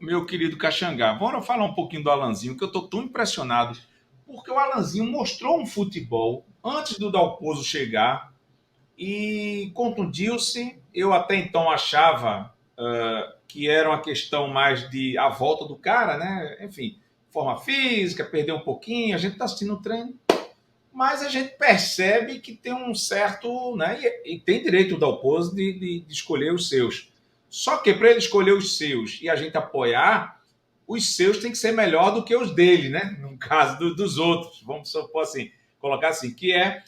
meu querido Caxangá, vamos falar um pouquinho do Alanzinho, que eu estou tão impressionado, porque o Alanzinho mostrou um futebol antes do Dalpozo chegar e contundiu-se. Eu até então achava que era uma questão mais de a volta do cara, né? Enfim, forma física, perdeu um pouquinho, a gente está assistindo o treino, mas a gente percebe que tem um certo, né? E tem direito o Dalpozo de escolher os seus. Só que para ele escolher os seus e a gente apoiar, os seus têm que ser melhor do que os dele, né? No caso dos outros, vamos supor assim, colocar assim, que é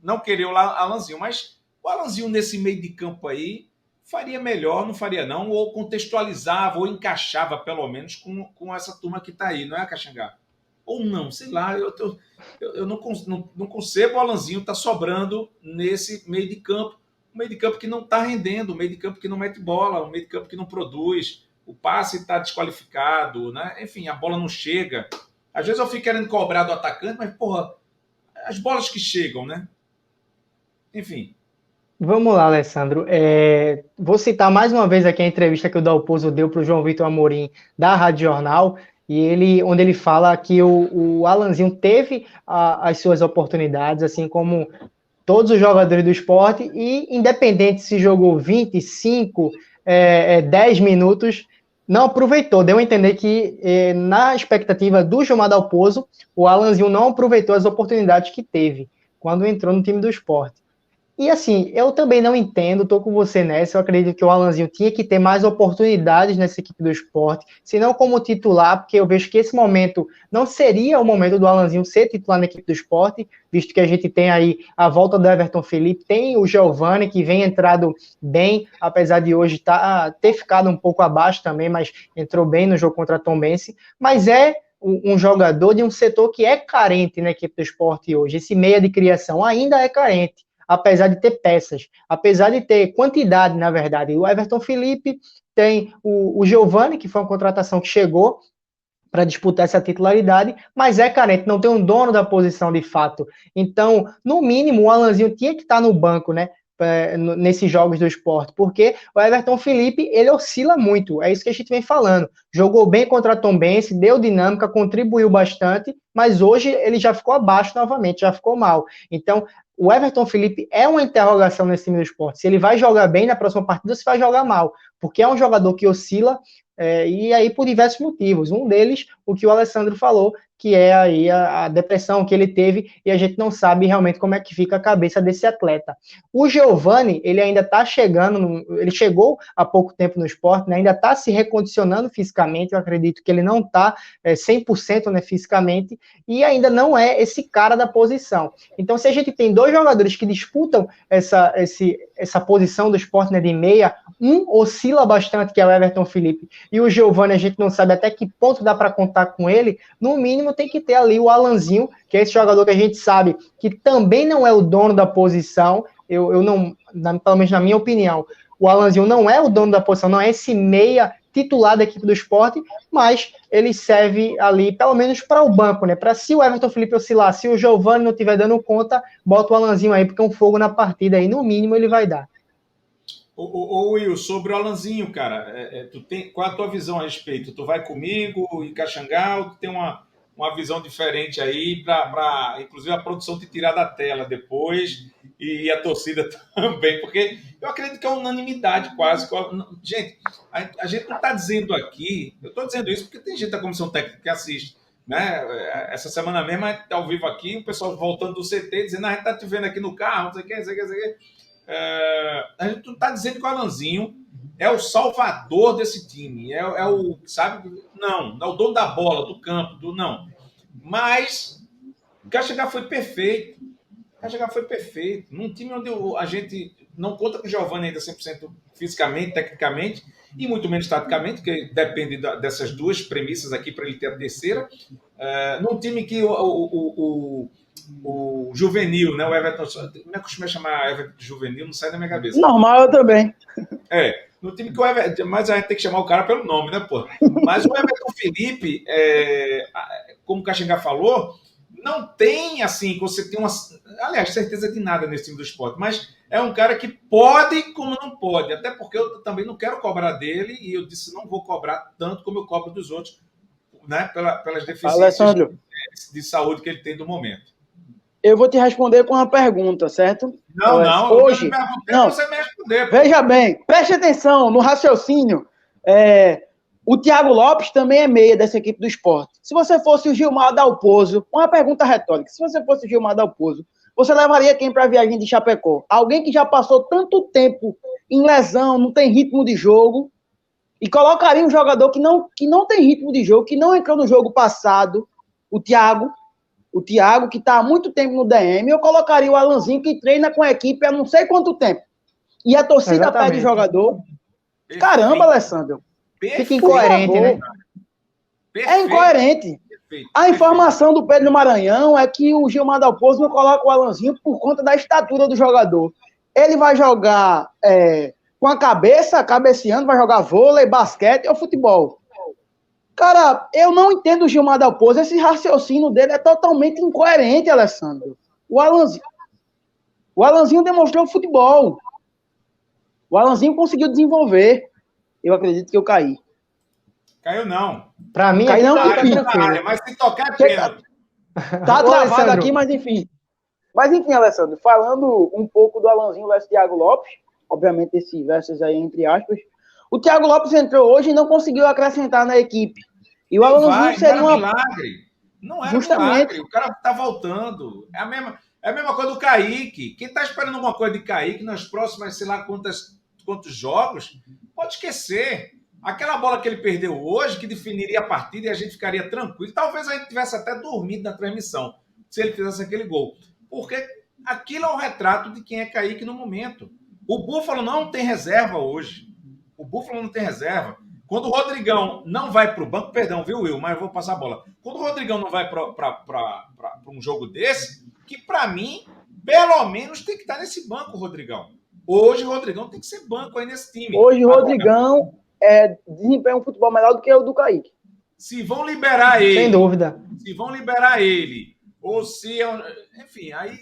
não querer o Alanzinho, mas o Alanzinho nesse meio de campo aí faria melhor, não faria não, ou contextualizava, ou encaixava pelo menos com essa turma que está aí, não é, Caxangá? Ou não, sei lá, eu não concebo o Alanzinho estar sobrando nesse meio de campo, um meio de campo que não está rendendo, um meio de campo que não mete bola, um meio de campo que não produz, o passe está desqualificado, né? Enfim, a bola não chega. Às vezes eu fico querendo cobrar do atacante, mas, porra, as bolas que chegam, né? Enfim. Vamos lá, Alessandro. Vou citar mais uma vez aqui a entrevista que o Dalpozo deu para o João Vitor Amorim da Rádio Jornal, onde ele fala que o Alanzinho teve as suas oportunidades, assim como todos os jogadores do esporte, e independente se jogou 25, 10 minutos, não aproveitou. Deu a entender que, na expectativa do Gilmar Dalpozo, o Alanzinho não aproveitou as oportunidades que teve quando entrou no time do esporte. E assim, eu também não entendo, tô com você nessa, eu acredito que o Alanzinho tinha que ter mais oportunidades nessa equipe do esporte, se não como titular, porque eu vejo que esse momento não seria o momento do Alanzinho ser titular na equipe do esporte, visto que a gente tem aí a volta do Everton Felipe, tem o Giovani, que vem entrado bem, apesar de hoje ter ficado um pouco abaixo também, mas entrou bem no jogo contra a Tombense, mas é um jogador de um setor que é carente na equipe do esporte hoje, esse meia de criação ainda é carente, apesar de ter peças, apesar de ter quantidade, na verdade. O Everton Felipe tem o Giovani, que foi uma contratação que chegou para disputar essa titularidade, mas é carente, não tem um dono da posição de fato. Então, no mínimo, o Alanzinho tinha que estar no banco, né? Nesses jogos do esporte, porque o Everton Felipe, ele oscila muito, é isso que a gente vem falando, jogou bem contra a Tombense, deu dinâmica, contribuiu bastante, mas hoje ele já ficou abaixo novamente, já ficou mal, então o Everton Felipe é uma interrogação nesse time do esporte, se ele vai jogar bem na próxima partida, se vai jogar mal, porque é um jogador que oscila, e aí por diversos motivos, um deles, o que o Alessandro falou, que é aí a depressão que ele teve, e a gente não sabe realmente como é que fica a cabeça desse atleta. O Giovani, ele ainda está chegando, ele chegou há pouco tempo no esporte, né, ainda está se recondicionando fisicamente, eu acredito que ele não está 100%, né, fisicamente, e ainda não é esse cara da posição. Então, se a gente tem dois jogadores que disputam essa posição do esporte, né, de meia, um oscila bastante, que é o Everton Felipe, e o Giovani, a gente não sabe até que ponto dá para contar com ele, no mínimo tem que ter ali o Alanzinho, que é esse jogador que a gente sabe que também não é o dono da posição, eu não, pelo menos na minha opinião, o Alanzinho não é o dono da posição, não é esse meia titular da equipe do esporte, mas ele serve ali, pelo menos para o banco, né? Para se o Everton Felipe oscilar, se o Giovani não estiver dando conta, bota o Alanzinho aí, porque é um fogo na partida aí, no mínimo ele vai dar. Ô Will, sobre o Alanzinho, cara, qual é a tua visão a respeito? Tu vai comigo em Caxangá ou tu tem uma visão diferente aí para, inclusive, a produção te tirar da tela depois e a torcida também? Porque eu acredito que é unanimidade quase. Gente, a gente não está dizendo aqui, eu estou dizendo isso porque tem gente da comissão técnica que assiste. Né? Essa semana mesmo, a gente está ao vivo aqui, o pessoal voltando do CT, dizendo: a gente está te vendo aqui no carro, não sei o que, não sei o que, não sei o que. A gente não está dizendo que o Alanzinho é o salvador desse time, é o, sabe? Não é o dono da bola, do campo, não. Mas o Caxangá foi perfeito. O Caxangá foi perfeito. Num time onde a gente não conta com o Giovani ainda 100% fisicamente, tecnicamente, e muito menos taticamente, que depende dessas duas premissas aqui para ele ter a terceira. Num time que o juvenil, né? O Everton, me acostumei a chamar Everton de juvenil, não sai da minha cabeça. Normal, eu também. No time que o Everton, mas a gente tem que chamar o cara pelo nome, né, pô? Mas o Everton Felipe, como o Caxangá falou, não tem, assim, que você tem uma... Aliás, certeza de nada nesse time do Sport, mas é um cara que pode como não pode, até porque eu também não quero cobrar dele, e eu disse, não vou cobrar tanto como eu cobro dos outros, né, pelas deficiências de saúde que ele tem no momento. Eu vou te responder com uma pergunta, certo? Não, hoje, eu perguntei para você me responder. Veja bem, preste atenção no raciocínio. O Thiago Lopes também é meia dessa equipe do Sport. Se você fosse o Gilmar Dalpozo, uma pergunta retórica, se você fosse o Gilmar Dalpozo, você levaria quem para a viagem de Chapecó? Alguém que já passou tanto tempo em lesão, não tem ritmo de jogo, e colocaria um jogador que não tem ritmo de jogo, que não entrou no jogo passado, o Thiago, que está há muito tempo no DM, eu colocaria o Alanzinho, que treina com a equipe há não sei quanto tempo. E a torcida pede jogador. Perfeito. Caramba, Alessandro. Perfeito. Fica incoerente, né? É incoerente. A informação do Pedro Maranhão é que o Gilmar Dalpozo não coloca o Alanzinho por conta da estatura do jogador. Ele vai jogar com a cabeça, cabeceando, vai jogar vôlei, basquete ou futebol. Cara, eu não entendo o Gilmar Dalpozo. Esse raciocínio dele é totalmente incoerente, Alessandro. O Alanzinho demonstrou futebol. O Alanzinho conseguiu desenvolver. Eu acredito que eu caí. Caiu não. Pra mim, caiu não, área, mas se tocar é pênalti. Tá travado aqui, mas enfim. Mas enfim, Alessandro, falando um pouco do Alanzinho versus Thiago Lopes, obviamente esse versus aí entre aspas, o Thiago Lopes entrou hoje e não conseguiu acrescentar na equipe. E o Alanzinho seria um milagre. Não era milagre. O cara tá voltando. É a mesma coisa do Kaique. Quem tá esperando alguma coisa de Kaique nas próximas, sei lá quantos jogos, pode esquecer. Aquela bola que ele perdeu hoje, que definiria a partida e a gente ficaria tranquilo. Talvez a gente tivesse até dormido na transmissão, se ele fizesse aquele gol. Porque aquilo é um retrato de quem é Kaique no momento. O Búfalo não tem reserva hoje. Quando o Rodrigão não vai para o banco, perdão, viu, Will, mas eu vou passar a bola. Quando o Rodrigão não vai para um jogo desse, que para mim, pelo menos tem que estar nesse banco, o Rodrigão. Hoje o Rodrigão tem que ser banco aí nesse time. Hoje o Rodrigão desempenha um futebol melhor do que o do Kaique. Se vão liberar ele. Sem dúvida. Se vão liberar ele. Ou se... Enfim, aí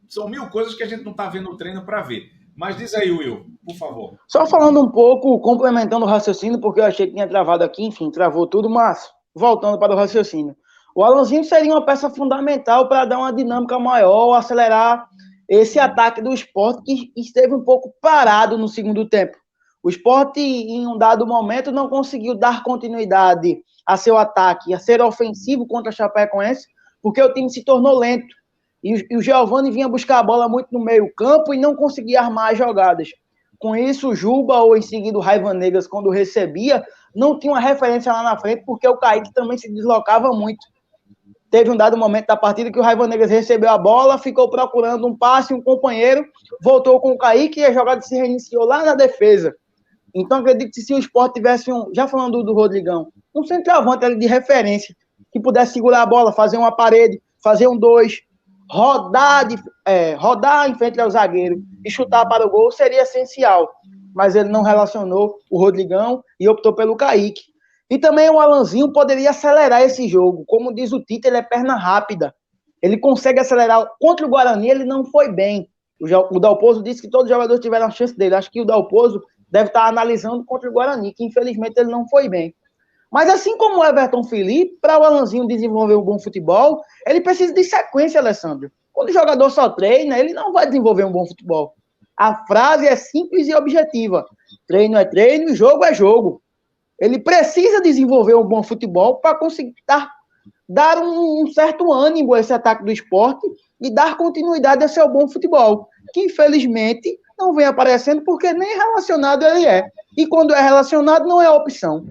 são 1000 coisas que a gente não está vendo o treino para ver. Mas diz aí, Will, por favor. Só falando um pouco, complementando o raciocínio, porque eu achei que tinha travado aqui, enfim, travou tudo, mas voltando para o raciocínio. O Alanzinho seria uma peça fundamental para dar uma dinâmica maior, acelerar esse ataque do Sport, que esteve um pouco parado no segundo tempo. O Sport, em um dado momento, não conseguiu dar continuidade a seu ataque, a ser ofensivo contra a Chapecoense, porque o time se tornou lento. E o Giovani vinha buscar a bola muito no meio campo e não conseguia armar as jogadas. Com isso, o Juba, ou em seguida o Raiva Negas, quando recebia, não tinha uma referência lá na frente, porque o Kaique também se deslocava muito. Teve um dado momento da partida que o Raiva Negas recebeu a bola, ficou procurando um passe, um companheiro, voltou com o Kaique e a jogada se reiniciou lá na defesa. Então, acredito que se o Sport tivesse já falando do Rodrigão, um centroavante ali de referência, que pudesse segurar a bola, fazer uma parede, fazer um 2, rodar em frente ao zagueiro e chutar para o gol, seria essencial. Mas ele não relacionou o Rodrigão e optou pelo Kaique. E também o Alanzinho poderia acelerar esse jogo. Como diz o Tite, ele é perna rápida. Ele consegue acelerar. Contra o Guarani, ele não foi bem. O Dalpozo disse que todos os jogadores tiveram a chance dele. Acho que o Dalpozo deve estar analisando contra o Guarani, que infelizmente ele não foi bem. Mas assim como o Everton Felipe, para o Alanzinho desenvolver um bom futebol, ele precisa de sequência, Alessandro. Quando o jogador só treina, ele não vai desenvolver um bom futebol. A frase é simples e objetiva. Treino é treino e jogo é jogo. Ele precisa desenvolver um bom futebol para conseguir dar um certo ânimo a esse ataque do Sport e dar continuidade a seu bom futebol, que infelizmente não vem aparecendo porque nem relacionado ele é. E quando é relacionado, não é opção.